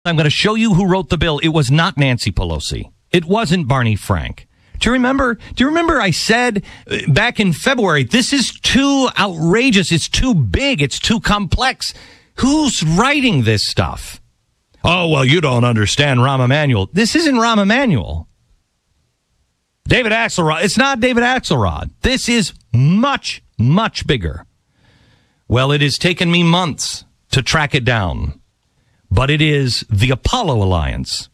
I'm going to show you who wrote the bill. It was not Nancy Pelosi. It wasn't Barney Frank. Do you remember I said back in February, this is too outrageous. It's too big. It's too complex. Who's writing this stuff? Oh, well, you don't understand Rahm Emanuel. This isn't Rahm Emanuel. David Axelrod. It's not David Axelrod. This is much, much bigger. Well, it has taken me months to track it down, but it is the Apollo Alliance.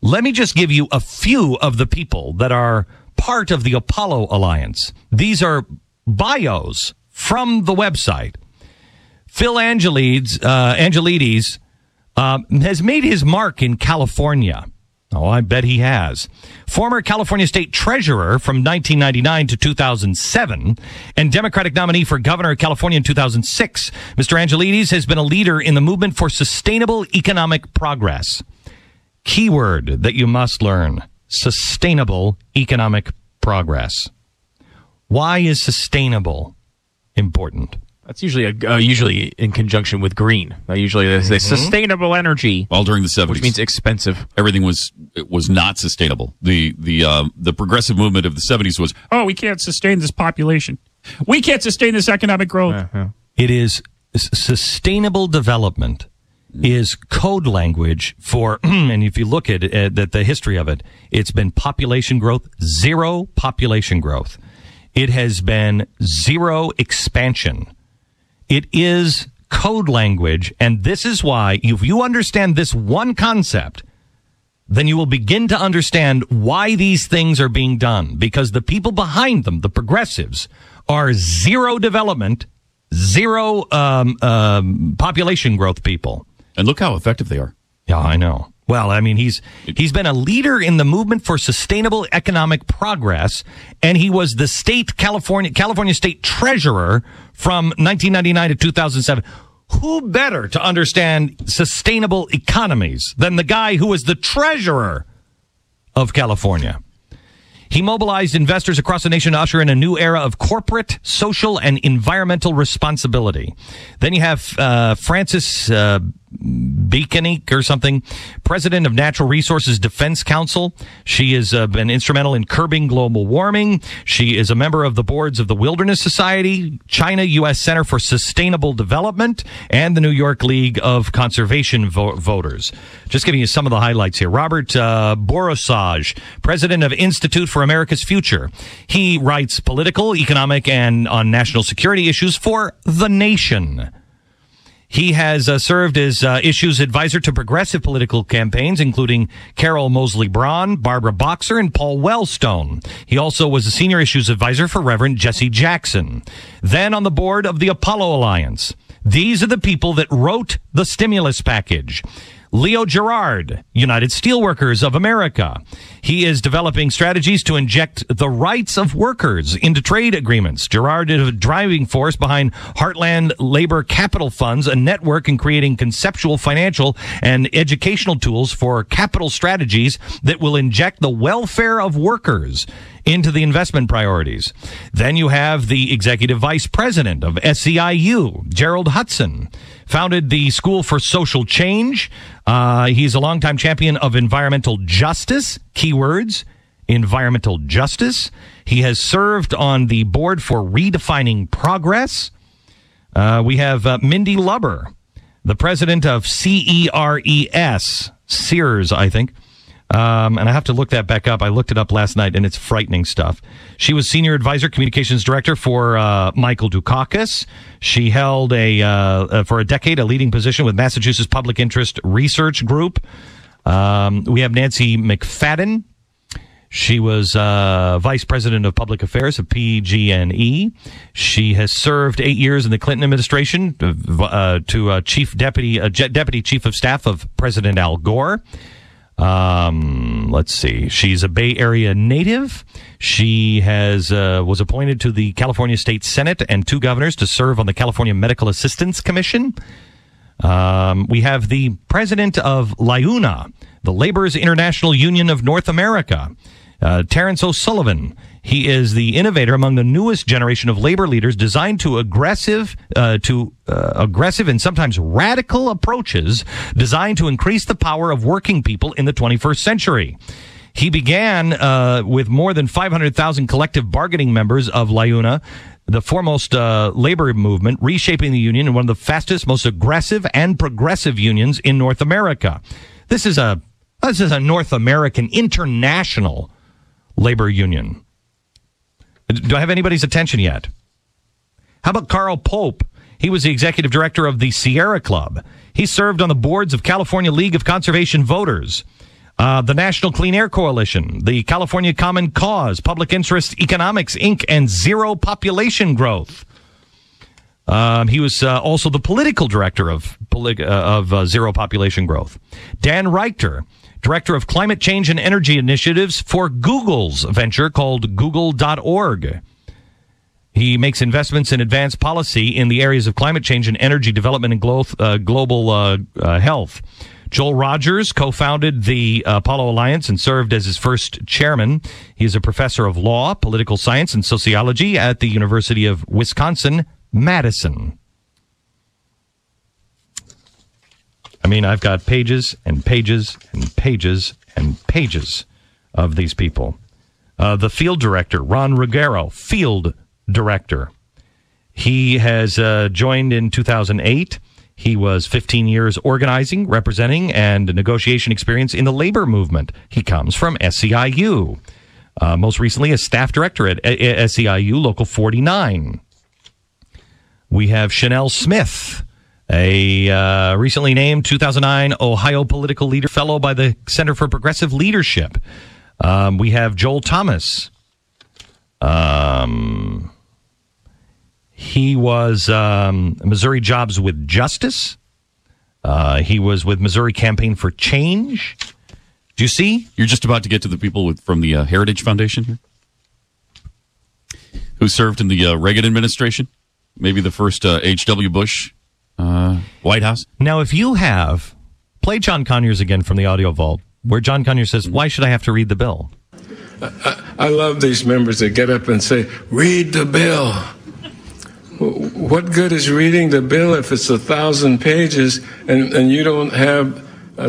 Let me just give you a few of the people that are part of the Apollo Alliance. These are bios from the website. Phil Angelides has made his mark in California. Oh, I bet he has. Former California State Treasurer from 1999 to 2007 and Democratic nominee for governor of California in 2006. Mr. Angelides has been a leader in the movement for sustainable economic progress. Keyword that you must learn: sustainable economic progress. Why is sustainable important? That's usually in conjunction with green. Usually they say sustainable energy. All during the 70s. Which means expensive. Everything was not sustainable. The progressive movement of the 70s was, we can't sustain this population. We can't sustain this economic growth. It is sustainable development is code language for, and if you look at the history of it, it's been population growth, zero population growth. It has been zero expansion. It is code language, and this is why, if you understand this one concept, then you will begin to understand why these things are being done. Because the people behind them, the progressives, are zero development, zero population growth people. And look how effective they are. Yeah, I know. Well, I mean, he's been a leader in the movement for sustainable economic progress, and he was the California State Treasurer from 1999 to 2007. Who better to understand sustainable economies than the guy who was the treasurer of California? He mobilized investors across the nation to usher in a new era of corporate, social, and environmental responsibility. Then you have Frances Beekeniek or something, president of Natural Resources Defense Council. She has been instrumental in curbing global warming. She is a member of the boards of the Wilderness Society, China U.S. Center for Sustainable Development, and the New York League of Conservation Voters. Just giving you some of the highlights here. Robert Borosage, president of Institute for America's Future. He writes political, economic, and on national security issues for The Nation. He has served as issues advisor to progressive political campaigns, including Carol Moseley Braun, Barbara Boxer, and Paul Wellstone. He also was a senior issues advisor for Reverend Jesse Jackson. Then on the board of the Apollo Alliance. These are the people that wrote the stimulus package. Leo Gerard, United Steelworkers of America. He is developing strategies to inject the rights of workers into trade agreements. Gerard is a driving force behind Heartland Labor Capital Funds, a network in creating conceptual, financial, and educational tools for capital strategies that will inject the welfare of workers into the investment priorities. Then you have the executive vice president of SEIU, Gerald Hudson, founded the School for Social Change. He's a longtime champion of environmental justice. Keywords, environmental justice. He has served on the board for Redefining Progress. We have Mindy Lubber, the president of CERES, Sears, I think. And I have to look that back up. I looked it up last night, and it's frightening stuff. She was senior advisor, communications director for Michael Dukakis. She held for a decade, a leading position with Massachusetts Public Interest Research Group. We have Nancy McFadden. She was vice president of public affairs of PG&E. She has served 8 years in the Clinton administration to deputy chief of staff of President Al Gore. Let's see. She's a Bay Area native. She was appointed to the California State Senate and 2 governors to serve on the California Medical Assistance Commission. We have the president of LIUNA, the Laborers International Union of North America. Terrence O'Sullivan. He is the innovator among the newest generation of labor leaders designed to aggressive and sometimes radical approaches designed to increase the power of working people in the 21st century. He began with more than 500,000 collective bargaining members of LIUNA, the foremost labor movement, reshaping the union in one of the fastest, most aggressive and progressive unions in North America. This is a North American international labor union. Do I have anybody's attention yet? How about Carl Pope? He was the executive director of the Sierra Club. He served on the boards of California League of Conservation Voters, the National Clean Air Coalition, the California Common Cause, Public Interest Economics, Inc., and Zero Population Growth. He was also the political director of Zero Population Growth. Dan Reichter, director of climate change and energy initiatives for Google's venture called Google.org. He makes investments in advanced policy in the areas of climate change and energy development and global health. Joel Rogers co-founded the Apollo Alliance and served as its first chairman. He is a professor of law, political science, and sociology at the University of Wisconsin-Madison. I mean, I've got pages and pages and pages and pages of these people. The field director, Ron Ruggiero, field director. He has joined in 2008. He was 15 years organizing, representing, and negotiation experience in the labor movement. He comes from SEIU. Most recently, a staff director at SEIU Local 49. We have Chanel Smith, a recently named 2009 Ohio Political Leader Fellow by the Center for Progressive Leadership. We have Joel Thomas. He was Missouri Jobs with Justice. He was with Missouri Campaign for Change. Do you see? You're just about to get to the people from the Heritage Foundation here, who served in the Reagan administration, maybe the first H.W. Bush White House. Now, if you play John Conyers again from the audio vault, where John Conyers says, "Why should I have to read the bill?" I love these members that get up and say, "Read the bill." What good is reading the bill if it's 1,000 pages and you don't have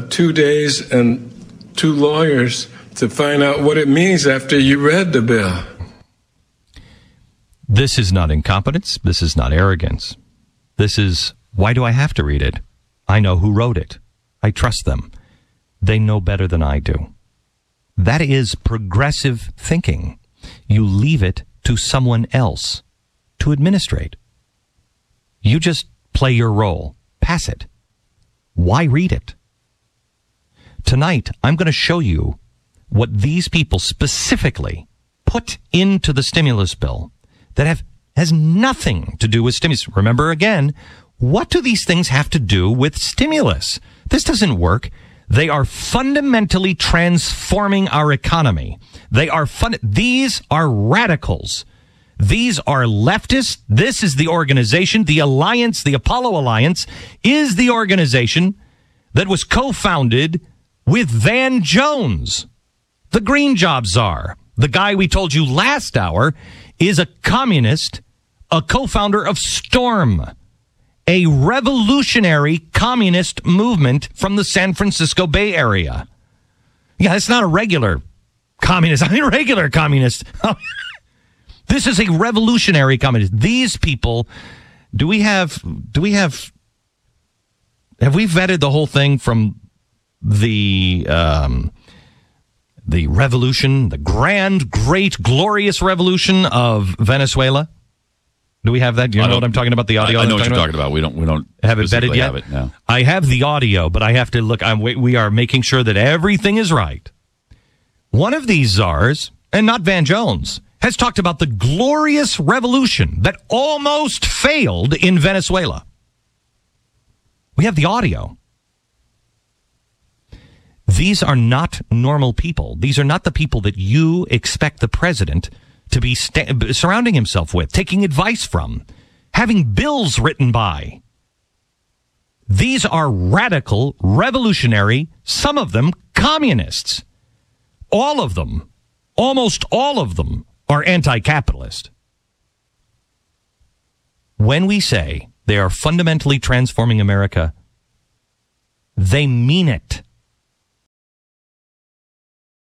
2 days and 2 lawyers to find out what it means after you read the bill? This is not incompetence. This is not arrogance. This is, why do I have to read it? I know who wrote it. I trust them. They know better than I do. That is progressive thinking. You leave it to someone else to administrate. You just play your role. Pass it. Why read it? Tonight, I'm going to show you what these people specifically put into the stimulus bill that has nothing to do with stimulus. Remember again, what do these things have to do with stimulus? This doesn't work. They are fundamentally transforming our economy. These are radicals. These are leftists. This is the organization. The Alliance, the Apollo Alliance, is the organization that was co-founded with Van Jones, the green job czar. The guy we told you last hour is a communist, a co-founder of Storm, a revolutionary communist movement from the San Francisco Bay Area. Yeah, it's not a regular communist. I mean, regular communist. This is a revolutionary communist. These people, have we vetted the whole thing from the revolution, the grand, great, glorious revolution of Venezuela? Do we have that? Do you know what I'm talking about? The audio. I know what you're talking about. We don't have it vetted yet. Have it, no. I have the audio, but I have to look. We are making sure that everything is right. One of these czars, and not Van Jones, has talked about the glorious revolution that almost failed in Venezuela. We have the audio. These are not normal people. These are not the people that you expect the president to be surrounding himself with, taking advice from, having bills written by. These are radical, revolutionary, some of them communists. All of them almost all of them are anti-capitalist. When we say they are fundamentally transforming America, they mean it.